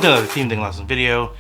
welcome to another Team Dinglasan video.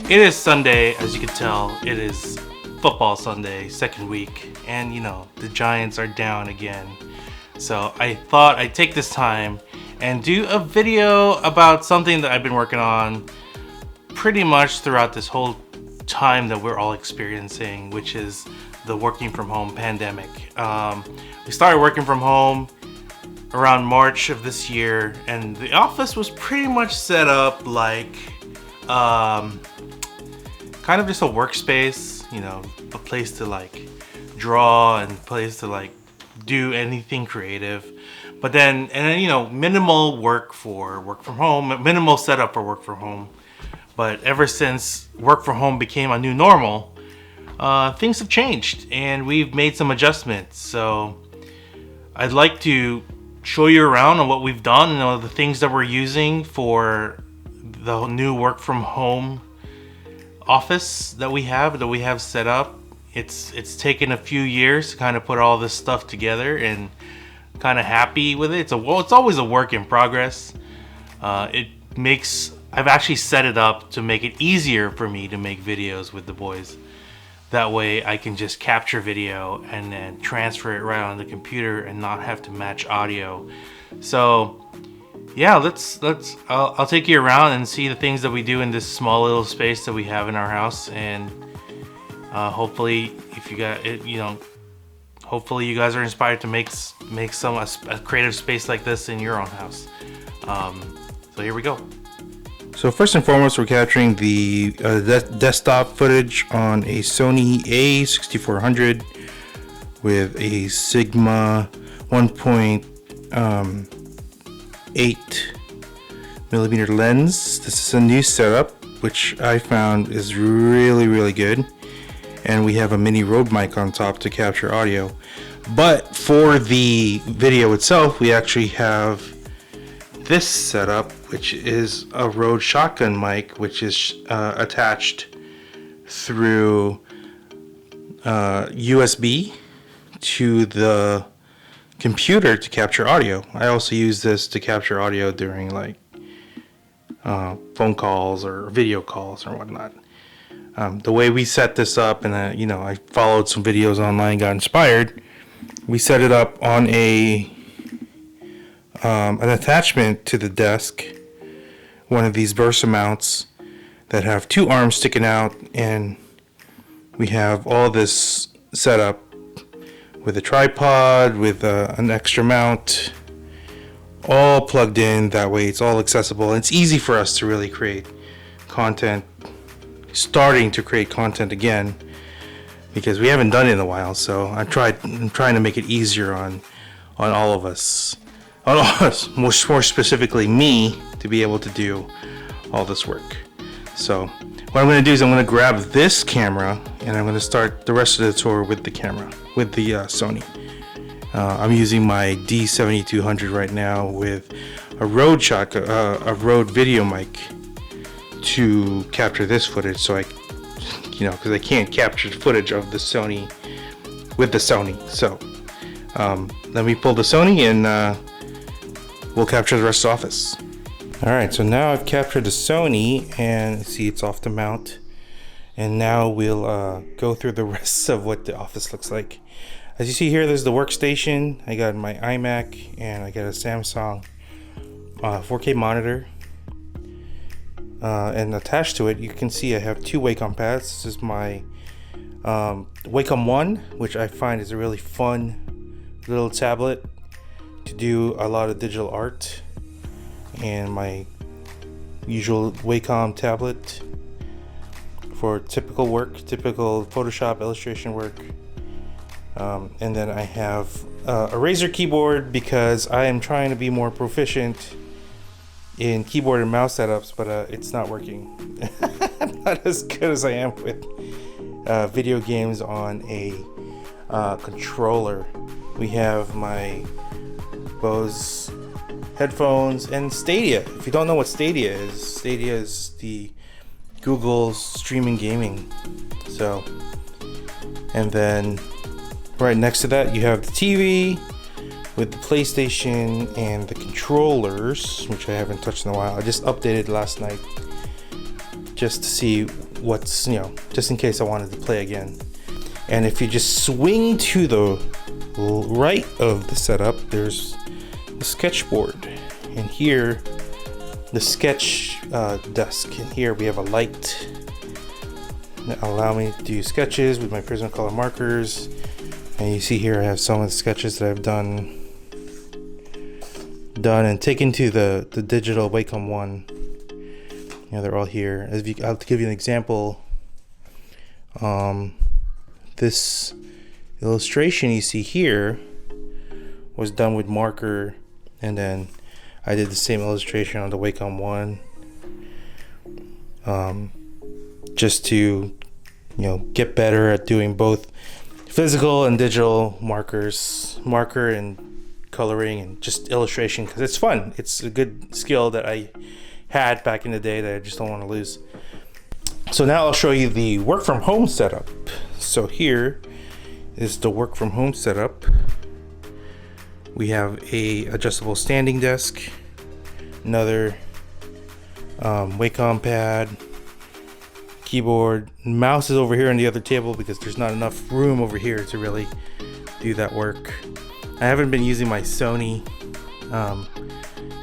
It is Sunday, as you can tell. It is football Sunday, second week, and you know, the Giants are down again. So I thought I'd take this time and do a video about something that I've been working on pretty much throughout this whole time that we're all experiencing, which is the working from home pandemic. We started working from home around March of this year, and the office was pretty much set up like kind of just a workspace, you know, a place to like draw and a place to like do anything creative. But then you know, minimal work from home, minimal setup for work from home. But ever since work from home became a new normal, things have changed and we've made some adjustments. So I'd like to show you around on what we've done and all the things that we're using for the new work from home office that we have set up. It's taken a few years to kind of put all this stuff together, and kind of happy with it. It's always a work in progress. I've actually set it up to make it easier for me to make videos with the boys. That way I can just capture video and then transfer it right on the computer and not have to match audio. So yeah, I'll take you around and see the things that we do in this small little space that we have in our house, and hopefully if you got it, you know, hopefully you guys are inspired to make a creative space like this in your own house. So here we go. So first and foremost, we're capturing the desktop footage on a Sony A6400 with a Sigma 1.8 millimeter lens. This is a new setup, which I found is really good. And we have a mini Rode mic on top to capture audio. But for the video itself, we actually have this setup, which is a Rode shotgun mic, which is attached through USB to the computer to capture audio. I also use this to capture audio during like phone calls or video calls or whatnot. The way we set this up, and you know, I followed some videos online, got inspired. We set it up on an attachment to the desk, one of these Versa mounts that have two arms sticking out, and we have all this set up with a tripod, with an extra mount, all plugged in. That way it's all accessible, and it's easy for us to really create content, starting to create content again, because we haven't done it in a while. So I'm trying to make it easier on all of us. More specifically me, to be able to do all this work. So what I'm going to do is I'm going to grab this camera and I'm going to start the rest of the tour with the camera, with the Sony. I'm using my D7200 right now with a Rode video mic to capture this footage. So because I can't capture footage of the Sony with the Sony. So let me pull the Sony and we'll capture the rest of the office. Alright, so now I've captured the Sony, and see it's off the mount. And now we'll go through the rest of what the office looks like. As you see here, there's the workstation. I got my iMac, and I got a Samsung 4K monitor. And attached to it, you can see I have two Wacom pads. This is my Wacom 1, which I find is a really fun little tablet to do a lot of digital art, and my usual Wacom tablet for typical Photoshop illustration work. And then I have a Razer keyboard because I am trying to be more proficient in keyboard and mouse setups, but it's not working. Not as good as I am with video games on a controller. We have my Bose headphones and Stadia. If you don't know what Stadia is the Google's streaming gaming. So, and then right next to that you have the TV with the PlayStation and the controllers, which I haven't touched in a while. I just updated last night just to see what's, just in case I wanted to play again. And if you just swing to the right of the setup, there's the sketchboard, and here the sketch desk. And here we have a light that allow me to do sketches with my Prismacolor markers. And you see here I have some of the sketches that I've done and taken to the digital Wacom one. They're all here. I'll give you an example. This illustration you see here was done with marker, and then I did the same illustration on the Wacom one, just to get better at doing both physical and digital marker and coloring and just illustration, because it's fun. It's a good skill that I had back in the day that I just don't want to lose. So now I'll show you the work from home setup. So here is the work from home setup. We have a adjustable standing desk, another Wacom pad, keyboard, mouse is over here on the other table because there's not enough room over here to really do that work. I haven't been using my Sony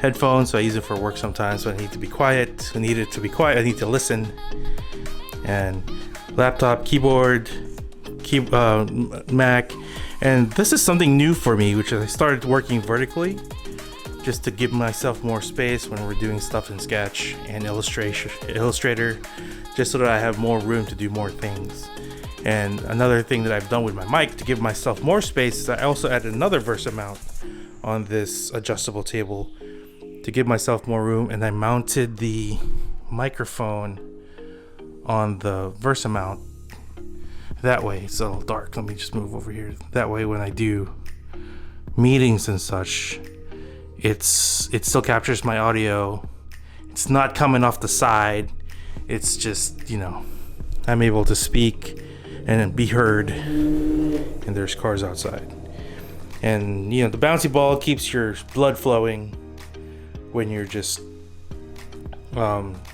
headphones, so I use it for work sometimes. So I need to be quiet. I need it to be quiet. I need to listen. And laptop, keyboard, Mac, and this is something new for me, which is I started working vertically, just to give myself more space when we're doing stuff in Sketch and Illustrator, just so that I have more room to do more things. And another thing that I've done with my mic to give myself more space is I also added another Versa mount on this adjustable table to give myself more room, and I mounted the microphone on the Versa mount. That way, it's a little dark. Let me just move over here. That way, when I do meetings and such, it still captures my audio. It's not coming off the side. It's just, I'm able to speak and be heard. And there's cars outside. And, the bouncy ball keeps your blood flowing when you're just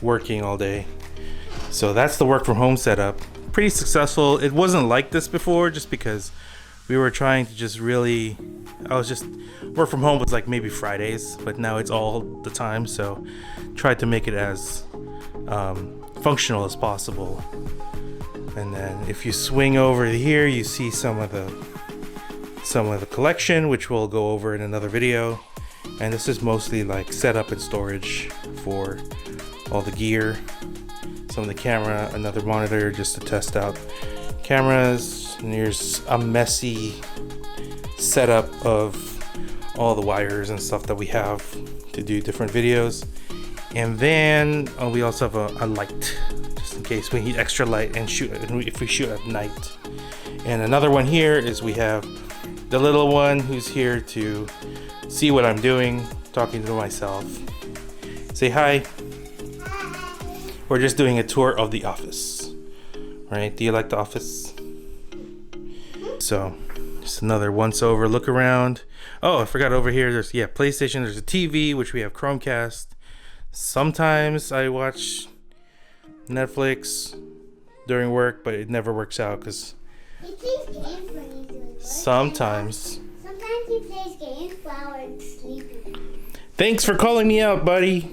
working all day. So that's the work from home setup. Pretty successful. It wasn't like this before, just because we were trying to just really, work from home was like maybe Fridays, but now it's all the time. So tried to make it as functional as possible. And then if you swing over here, you see some of the collection, which we'll go over in another video. And this is mostly like setup and storage for all the gear. Some of the camera, another monitor just to test out cameras. And here's a messy setup of all the wires and stuff that we have to do different videos. And then we also have a light, just in case we need extra light and if we shoot at night. And another one here is we have the little one who's here to see what I'm doing, talking to myself. Say hi. We're just doing a tour of the office, right? Do you like the office? So, just another once over look around. Oh, I forgot over here, there's PlayStation, there's a TV, which we have Chromecast. Sometimes I watch Netflix during work, but it never works out because sometimes he plays games while we're sleeping. Thanks for calling me out, buddy.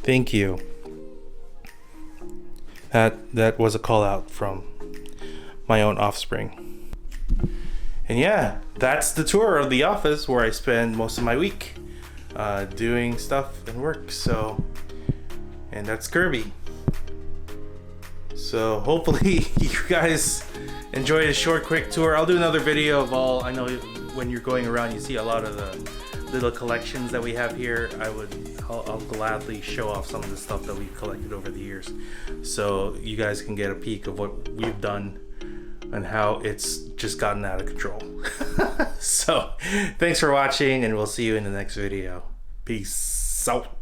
Thank you. That was a call out from my own offspring. And yeah, that's the tour of the office where I spend most of my week doing stuff and work. So, and that's Kirby. So hopefully you guys enjoyed a short, quick tour. I'll do another video of all. I know when you're going around, you see a lot of the little collections that we have here. I'll gladly show off some of the stuff that we've collected over the years, so you guys can get a peek of what we've done and how it's just gotten out of control. So thanks for watching, and we'll see you in the next video. Peace out.